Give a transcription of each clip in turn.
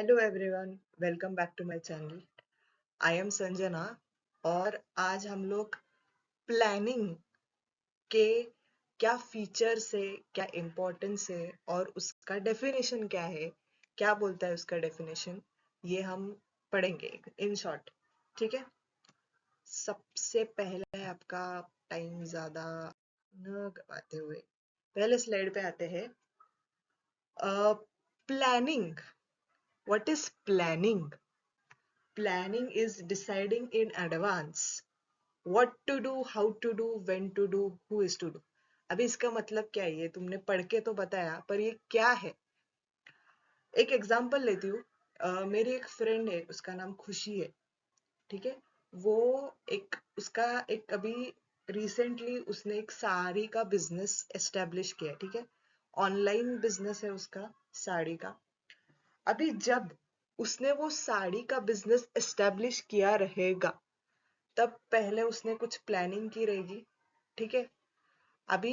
Hello everyone, welcome back to my channel. I am Sanjana और आज हम लोग प्लानिंग के क्या फीचर्स है, क्या इम्पोर्टेंस है और उसका डेफिनेशन क्या है, क्या बोलता है उसका डेफिनेशन, ये हम पढ़ेंगे इन शॉर्ट। ठीक है। सबसे पहले आपका टाइम ज्यादा न गवाते हुए पहले स्लाइड पे आते हैं। Planning, what is planning? Planning is deciding in advance what to do, how to do, when to do, who is to do. अभी इसका मतलब क्या है ये तुमने पढ़ के तो बताया, पर ये क्या है? एक एग्जांपल लेती हूँ। मेरी एक फ्रेंड है, उसका नाम खुशी है। ठीक है। वो एक उसका एक अभी रिसेंटली उसने एक साड़ी का बिजनेस एस्टेब्लिश किया है। ठीक है। ऑनलाइन बिजनेस है उसका, साड़ी का। अभी जब उसने वो साड़ी का बिजनेस एस्टेब्लिश किया रहेगा, तब पहले उसने कुछ प्लानिंग की रहेगी। ठीक है। अभी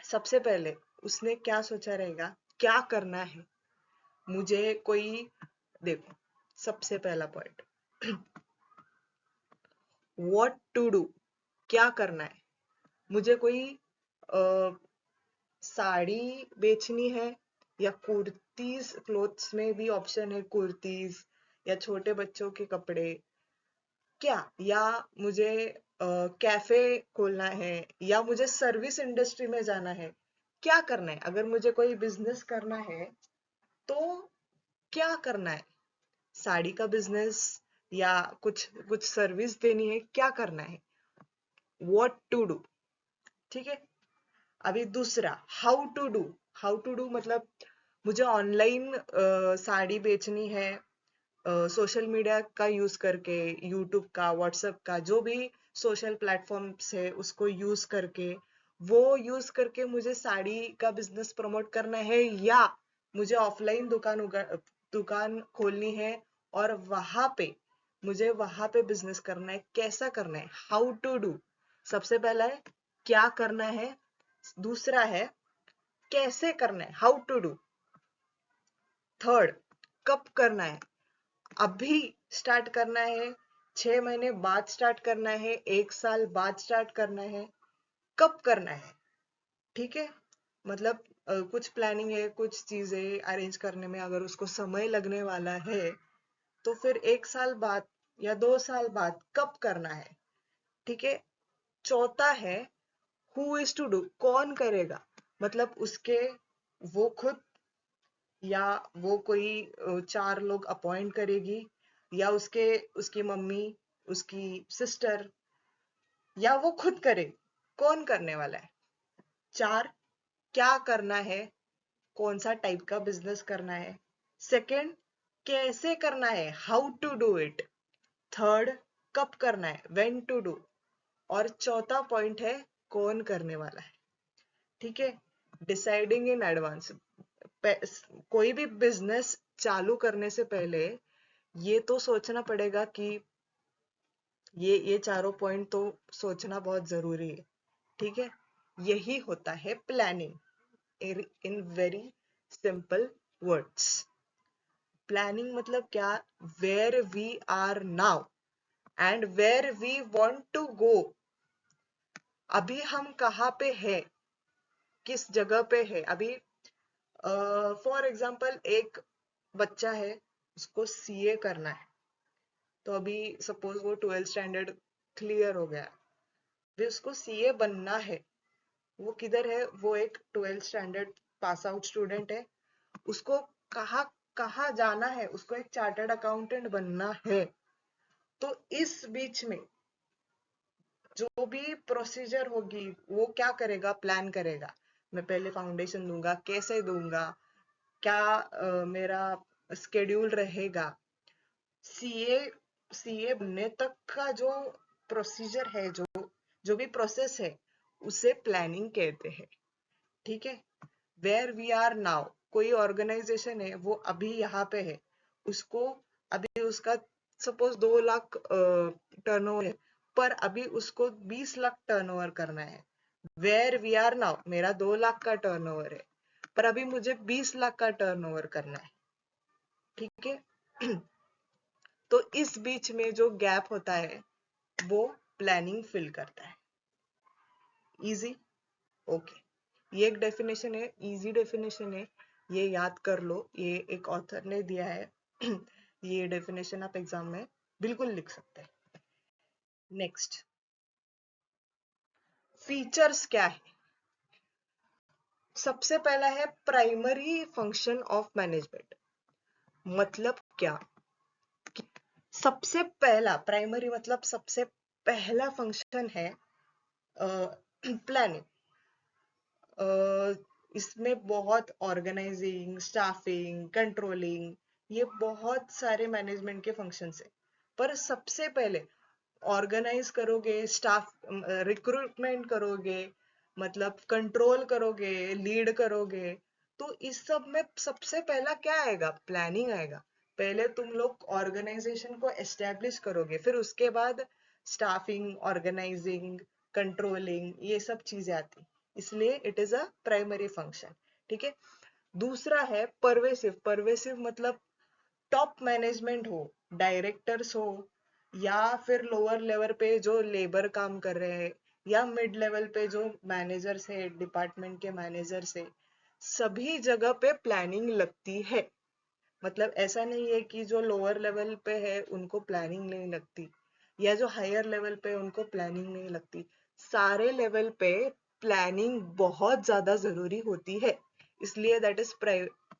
सबसे पहले उसने क्या सोचा रहेगा, क्या करना है मुझे। कोई देखो, सबसे पहला पॉइंट, व्हाट टू डू, क्या करना है मुझे। कोई अ, साड़ी बेचनी है या कुर्तीज, क्लोथ्स में भी ऑप्शन है, कुर्तीज या छोटे बच्चों के कपड़े, क्या, या मुझे कैफे खोलना है, या मुझे सर्विस इंडस्ट्री में जाना है। क्या करना है? अगर मुझे कोई बिजनेस करना है तो क्या करना है? साड़ी का बिजनेस या कुछ कुछ सर्विस देनी है, क्या करना है? What to do. ठीक है। अभी दूसरा, how to do. How to do मतलब मुझे ऑनलाइन साड़ी बेचनी है, सोशल मीडिया का यूज करके, यूट्यूब का, व्हाट्सएप का, जो भी सोशल प्लेटफॉर्म्स है उसको यूज करके, वो यूज करके मुझे साड़ी का बिजनेस प्रमोट करना है, या मुझे ऑफलाइन दुकान खोलनी है और वहां पे बिजनेस करना है। कैसा करना है? How to do. सबसे पहला है क्या करना है, दूसरा है कैसे करना है, हाउ टू डू। थर्ड, कब करना है। अभी स्टार्ट करना है, 6 महीने बाद स्टार्ट करना है, 1 साल बाद स्टार्ट करना है, कब करना है। ठीक है। मतलब कुछ प्लानिंग है, कुछ चीजें अरेंज करने में अगर उसको समय लगने वाला है, तो फिर 1 साल बाद या 2 साल बाद कब करना है। ठीक है। चौथा है हु इज टू डू, कौन करेगा। मतलब उसके, वो खुद, या वो कोई 4 लोग अपॉइंट करेगी, या उसकी मम्मी, उसकी सिस्टर, या वो खुद करे। कौन करने वाला है? चार, क्या करना है, कौन सा टाइप का बिजनेस करना है। सेकंड, कैसे करना है, how to do it. Third, कब करना है, व्हेन टू डू। और चौथा पॉइंट है कौन करने वाला है। ठीक है। Deciding in advance. कोई भी बिजनेस चालू करने से पहले ये तो सोचना पड़ेगा कि ये चारों पॉइंट तो सोचना बहुत जरूरी है। ठीक है। यही होता है planning in very simple words. Planning मतलब क्या? Where we are now and where we want to go. अभी हम कहाँ पे है, किस जगह पे है अभी। फॉर एग्जाम्पल, एक बच्चा है, उसको सीए करना है। तो अभी सपोज वो 12th स्टैंडर्ड क्लियर हो गया, भी उसको सीए बनना है। वो किधर है? वो एक 12th standard pass out student है। उसको कहाँ कहाँ जाना है? उसको एक चार्टर्ड अकाउंटेंट बनना है। तो इस बीच में जो भी प्रोसीजर होगी, वो क्या करेगा? प्लान करेगा। मैं पहले फाउंडेशन दूंगा, कैसे दूंगा, क्या मेरा स्केड्यूल रहेगा। सीए सीए बनने तक का जो प्रोसीजर है, जो जो भी प्रोसेस है, उसे प्लानिंग कहते हैं। ठीक है। वेयर वी आर नाउ, कोई ऑर्गेनाइजेशन है, वो अभी यहाँ पे है, उसको अभी उसका सपोज 2 लाख टर्नओवर है, पर अभी उसको 20 लाख टर्नओवर करना है। वेयर वी आर नाउ, मेरा 2 लाख का टर्नओवर है, पर अभी मुझे 20 लाख का टर्नओवर करना है। ठीक है। तो इस बीच में जो गैप होता है वो प्लानिंग फिल करता है। Easy, okay. ये एक डेफिनेशन है, इजी डेफिनेशन है, ये याद कर लो, ये एक ऑथर ने दिया है। ये डेफिनेशन आप एग्जाम में बिल्कुल लिख सकते हैं। नेक्स्ट, फीचर्स क्या है? सबसे पहला है प्राइमरी फंक्शन ऑफ मैनेजमेंट। मतलब क्या? सबसे पहला, प्राइमरी मतलब सबसे पहला फंक्शन है प्लानिंग। इसमें बहुत ऑर्गेनाइजिंग, स्टाफिंग, कंट्रोलिंग, ये बहुत सारे मैनेजमेंट के फंक्शंस है। पर सबसे पहले ऑर्गेनाइज करोगे, स्टाफ रिक्रूटमेंट करोगे, मतलब कंट्रोल करोगे, लीड करोगे, तो इस सब में सबसे पहला क्या आएगा? प्लानिंग आएगा। पहले तुम लोग ऑर्गेनाइजेशन को एस्टेब्लिश करोगे, फिर उसके बाद स्टाफिंग, ऑर्गेनाइजिंग, कंट्रोलिंग, ये सब चीजें आती, इसलिए it is a primary function. ठीक है। दूसरा है परवेसिव। परवेसिव मतलब टॉप मैनेजमेंट हो, डायरेक्टर्स हो, या फिर लोअर लेवल पे जो लेबर काम कर रहे हैं, या मिड लेवल पे जो मैनेजर्स है, डिपार्टमेंट के मैनेजर्स है, सभी जगह पे प्लानिंग लगती है। मतलब ऐसा नहीं है कि जो लोअर लेवल पे है उनको प्लानिंग नहीं लगती, या जो हायर लेवल पे उनको प्लानिंग नहीं लगती। सारे लेवल पे प्लानिंग बहुत ज्यादा जरूरी होती है, इसलिए दैट इज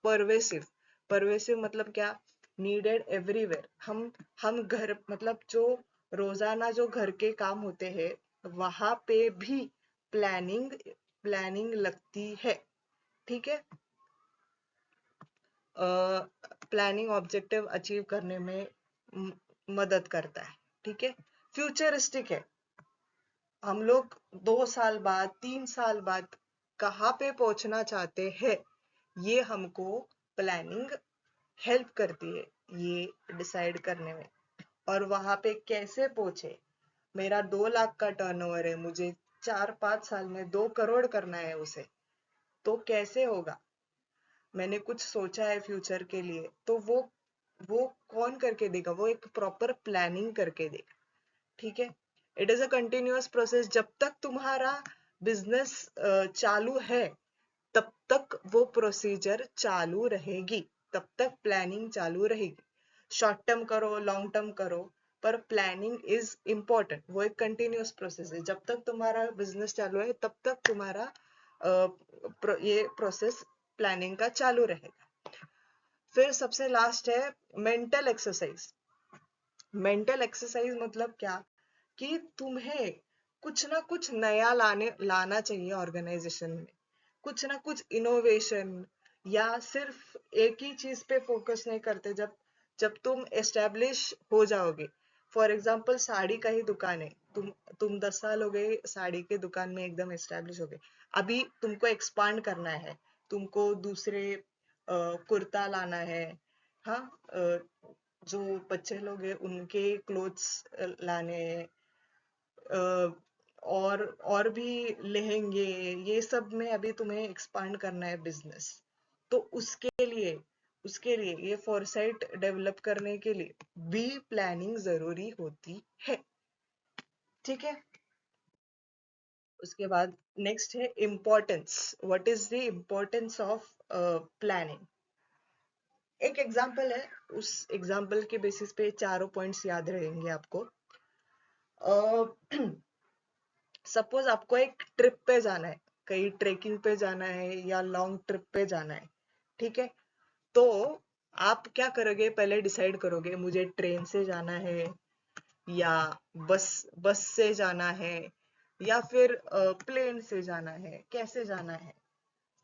परवेसिव। परवेसिव मतलब क्या? Needed everywhere. हम घर, मतलब जो रोजाना जो घर के काम होते हैं वहां पे भी प्लानिंग प्लानिंग लगती है। ठीक है। प्लानिंग ऑब्जेक्टिव अचीव करने में मदद करता है। ठीक है। फ्यूचरिस्टिक है। हम लोग 2 साल बाद, 3 साल बाद कहाँ पे पहुंचना चाहते हैं, ये हमको प्लानिंग हेल्प करती है ये डिसाइड करने में। और वहां पे कैसे पहुंचे? मेरा 2 लाख का टर्नओवर है, मुझे 4-5 साल में 2 करोड़ करना है उसे, तो कैसे होगा? मैंने कुछ सोचा है फ्यूचर के लिए, तो वो कौन करके देगा? वो एक प्रॉपर प्लानिंग करके देगा। ठीक है। It is a continuous process. जब तक तुम्हारा बिजनेस चालू है तब तक वो प्रोसीजर चालू रहेगी, तब तक प्लानिंग चालू रहेगी। शॉर्ट टर्म करो, लॉन्ग टर्म करो, पर प्लानिंग इज इम्पोर्टेंट। वो एक कंटिन्यूअस प्रोसेस है। जब तक तुम्हारा बिजनेस चालू है तब तक तुम्हारा ये प्रोसेस प्लानिंग का चालू रहेगा। फिर सबसे लास्ट है मेंटल एक्सरसाइज। मेंटल एक्सरसाइज मतलब क्या? कि तुम्हें कुछ ना कुछ नया लाना चाहिए ऑर्गेनाइजेशन में, कुछ ना कुछ इनोवेशन, या सिर्फ एक ही चीज पे फोकस नहीं करते। जब जब तुम एस्टेब्लिश हो जाओगे, फॉर एग्जाम्पल साड़ी का ही दुकान है, तुम 10 साल हो गए साड़ी के दुकान में एकदम एस्टेब्लिश हो गए, अभी तुमको एक्सपांड करना है, तुमको दूसरे कुर्ता लाना है, हाँ, जो बच्चे लोग हैं उनके क्लोथ्स लाने हैं, और भी लहंगे, ये सब में अभी तुम्हें एक्सपांड करना है बिजनेस। तो उसके लिए ये फोरसाइट डेवलप करने के लिए भी प्लानिंग जरूरी होती है। ठीक है। उसके बाद नेक्स्ट है importance. What is the importance of planning? एक एग्जाम्पल है, उस एग्जाम्पल के बेसिस पे चारों पॉइंट्स याद रहेंगे आपको। सपोज आपको एक ट्रिप पे जाना है, कहीं ट्रेकिंग पे जाना है या लॉन्ग ट्रिप पे जाना है। ठीक है। तो आप क्या करोगे? पहले डिसाइड करोगे मुझे ट्रेन से जाना है, या बस बस से जाना है, या फिर प्लेन से जाना है, कैसे जाना है।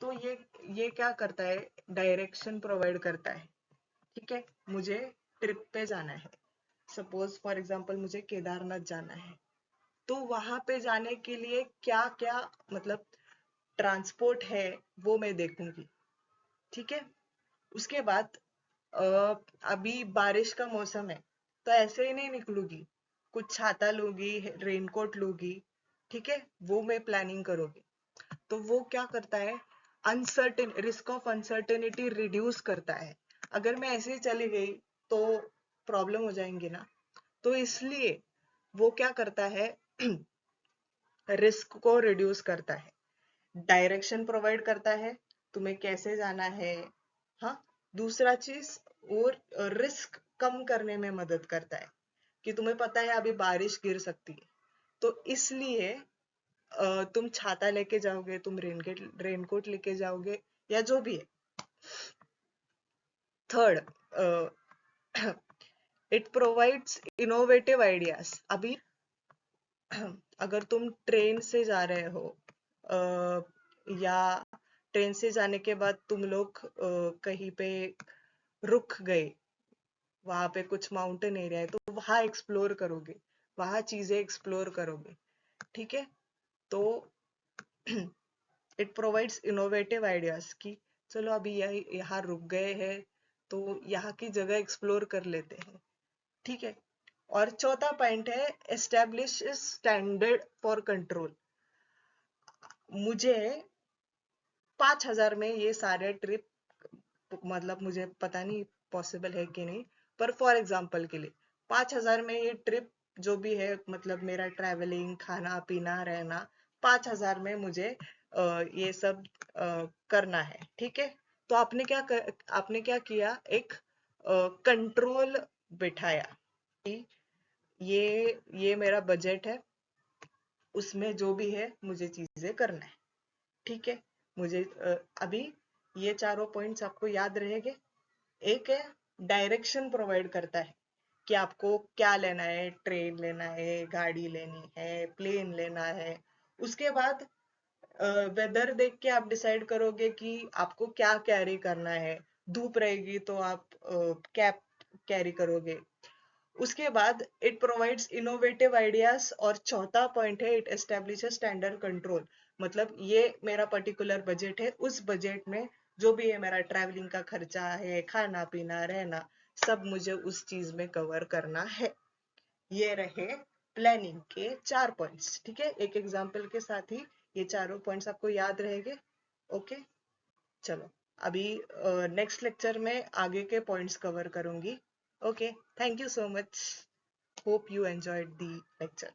तो ये क्या करता है? डायरेक्शन प्रोवाइड करता है। ठीक है। मुझे ट्रिप पे जाना है, सपोज फॉर एग्जांपल मुझे केदारनाथ जाना है, तो वहां पे जाने के लिए क्या क्या, मतलब ट्रांसपोर्ट है, वो मैं देखूंगी। ठीक है। उसके बाद अभी बारिश का मौसम है, तो ऐसे ही नहीं निकलूंगी, कुछ छाता लूंगी, रेनकोट लूंगी। ठीक है। वो मैं प्लानिंग करूंगी। तो वो क्या करता है? Uncertain risk of uncertainty reduce करता है। अगर मैं ऐसे ही चली गई तो प्रॉब्लम हो जाएंगी ना। तो इसलिए वो क्या करता है, रिस्क को रिड्यूस करता है, डायरेक्शन प्रोवाइड करता है, तुम्हें कैसे जाना है। हाँ, दूसरा चीज, और रिस्क कम करने में मदद करता है कि तुम्हें पता है अभी बारिश गिर सकती है, तो इसलिए तुम छाता लेके जाओगे, तुम रेनकोट लेके जाओगे, या जो भी है। Third, it provides innovative ideas. अभी अगर तुम ट्रेन से जा रहे हो, या ट्रेन से जाने के बाद तुम लोग कहीं पे रुक गए, वहां पे कुछ माउंटेन एरिया है, तो वहां एक्सप्लोर करोगे, वहां चीजें एक्सप्लोर करोगे, ठीक है। तो इट प्रोवाइड्स इनोवेटिव आइडियाज कि चलो अभी यहाँ रुक गए हैं, तो यहाँ की जगह एक्सप्लोर कर लेते हैं, ठीक है। और चौथा पॉइंट है, एस्टेब्लिश स्टैंडर्ड फॉर कंट्रोल। मुझे 5,000 में ये सारे ट्रिप, मतलब मुझे पता नहीं पॉसिबल है कि नहीं, पर फॉर एग्जाम्पल के लिए 5,000 में ये ट्रिप जो भी है, मतलब मेरा ट्रैवलिंग, खाना पीना रहना, 5,000 में मुझे ये सब करना है, ठीक है। तो आपने क्या किया, एक कंट्रोल बिठाया कि ये मेरा बजट है, उसमें जो भी है मुझे चीजें करना है, ठीक है। मुझे अभी ये चारों पॉइंट्स आपको याद रहेंगे। एक है, डायरेक्शन प्रोवाइड करता है कि आपको क्या लेना है, ट्रेन लेना है, गाड़ी लेनी है, प्लेन लेना है। उसके बाद वेदर देख के आप डिसाइड करोगे कि आपको क्या कैरी करना है। धूप रहेगी तो आप कैप कैरी करोगे। उसके बाद इट प्रोवाइड्स इनोवेटिव आइडियाज, और चौथा पॉइंट है, इट एस्टेब्लिश स्टैंडर्ड कंट्रोल। मतलब ये मेरा पर्टिकुलर बजट है, उस बजट में जो भी है, मेरा ट्रैवलिंग का खर्चा है, खाना पीना रहना, सब मुझे उस चीज में कवर करना है। ये रहे प्लानिंग के 4 पॉइंट्स, ठीक है। एक एग्जाम्पल के साथ ही ये चारों पॉइंट्स आपको याद रहेंगे। ओके, चलो अभी नेक्स्ट लेक्चर में आगे के पॉइंट्स कवर करूंगी। Okay, thank you so much, hope you enjoyed the lecture.